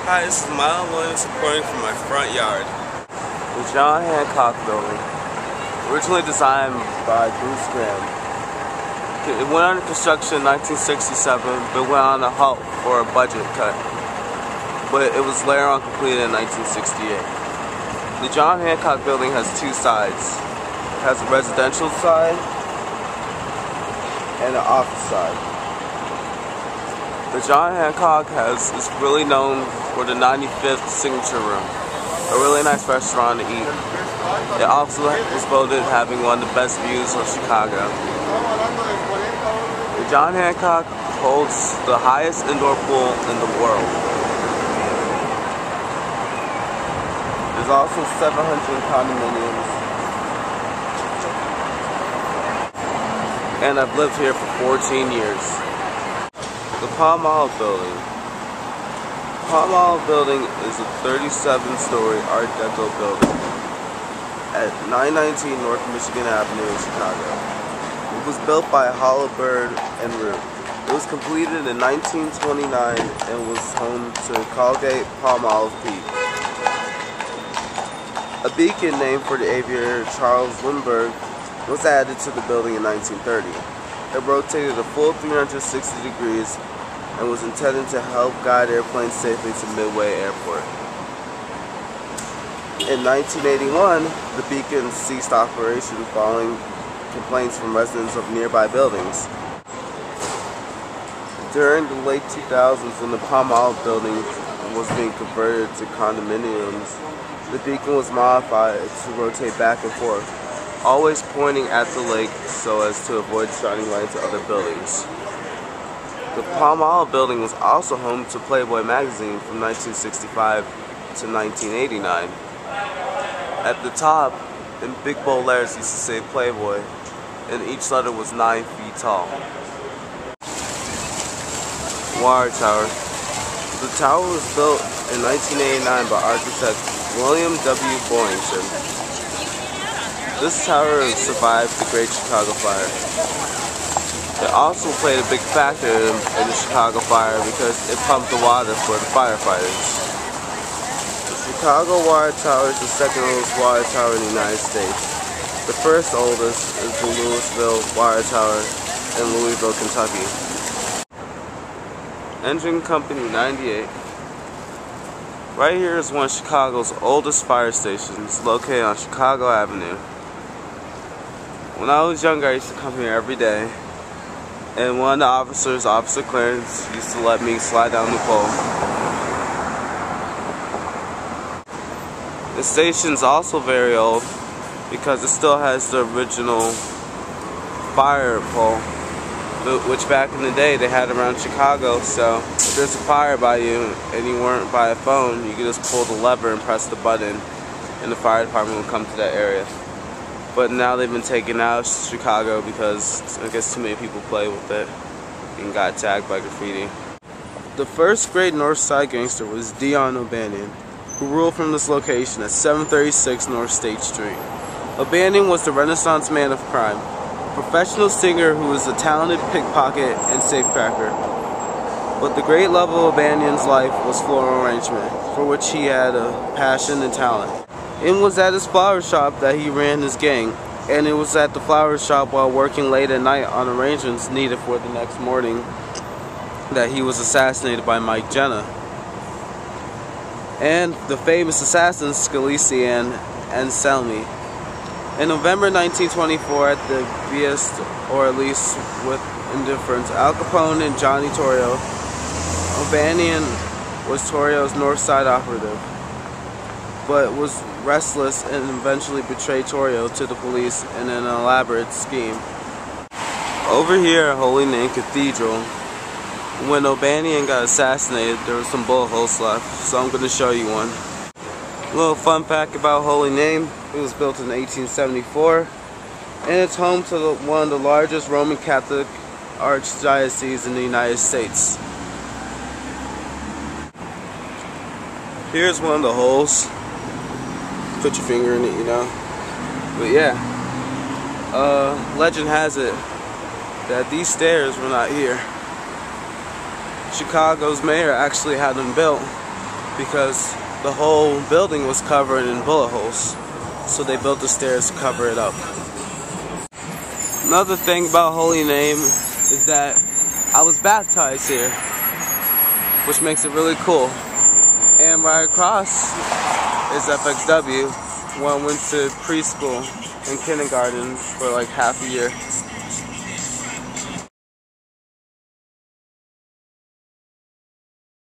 Hi, this is Milan reporting from my front yard. The John Hancock Building, originally designed by Bruce Graham. It went under construction in 1967, but went on a halt for a budget cut. But it was later on completed in 1968. The John Hancock Building has two sides. It has a residential side and an office side. The John Hancock is really known for the 95th Signature Room, a really nice restaurant to eat. It also was voted having one of the best views of Chicago. The John Hancock holds the highest indoor pool in the world. There's also 700 condominiums. And I've lived here for 14 years. The Palm Olive Building. Palm Olive Building is a 37-story Art Deco building at 919 North Michigan Avenue in Chicago. It was built by Hollowbird and Root. It was completed in 1929 and was home to Colgate Palmolive Peak. A beacon named for the aviator Charles Lindbergh was added to the building in 1930. It rotated a full 360 degrees and was intended to help guide airplanes safely to Midway Airport. In 1981, the beacon ceased operation following complaints from residents of nearby buildings. During the late 2000s, when the Palm Olive Building was being converted to condominiums, the beacon was modified to rotate back and forth, always pointing at the lake so as to avoid shining light into other buildings. The Palm Olive Building was also home to Playboy magazine from 1965 to 1989. At the top, in big bold letters, used to say Playboy, and each letter was 9 feet tall. Water Tower. The tower was built in 1989 by architect William W. Boyington. This tower survived the Great Chicago Fire. It also played a big factor in the Chicago Fire because it pumped the water for the firefighters. The Chicago Water Tower is the second oldest water tower in the United States. The first oldest is the Louisville Water Tower in Louisville, Kentucky. Engine Company 98. Right here is one of Chicago's oldest fire stations, located on Chicago Avenue. When I was younger, I used to come here every day, and one of the officers, Officer Clarence, used to let me slide down the pole. The station's also very old because it still has the original fire pole, which back in the day they had around Chicago. So if there's a fire by you and you weren't by a phone, you could just pull the lever and press the button, and the fire department would come to that area. But now they've been taken out of Chicago because I guess too many people play with it and got tagged by graffiti. The first great North Side gangster was Dion O'Banion, who ruled from this location at 736 North State Street. O'Banion was the Renaissance man of crime, a professional singer who was a talented pickpocket and safecracker. But the great love of O'Banion's life was floral arrangement, for which he had a passion and talent. It was at his flower shop that he ran his gang, and it was at the flower shop while working late at night on arrangements needed for the next morning that he was assassinated by Mike Jenna and the famous assassins Scalise and Anselmi. In November 1924, at the behest, or at least with indifference, Al Capone and Johnny Torrio, O'Banion was Torrio's North Side operative, but was restless and eventually betrayed Torrio to the police in an elaborate scheme. Over here at Holy Name Cathedral, when O'Banion got assassinated, there were some bullet holes left, so I'm going to show you one. A little fun fact about Holy Name: it was built in 1874, and it's home to one of the largest Roman Catholic archdioceses in the United States. Here's one of the holes. Put your finger in it, you know. But yeah, legend has it that these stairs were not here. Chicago's mayor actually had them built because the whole building was covered in bullet holes. So they built the stairs to cover it up. Another thing about Holy Name is that I was baptized here, which makes it really cool. And right across is FXW, where I went to preschool and kindergarten for like half a year.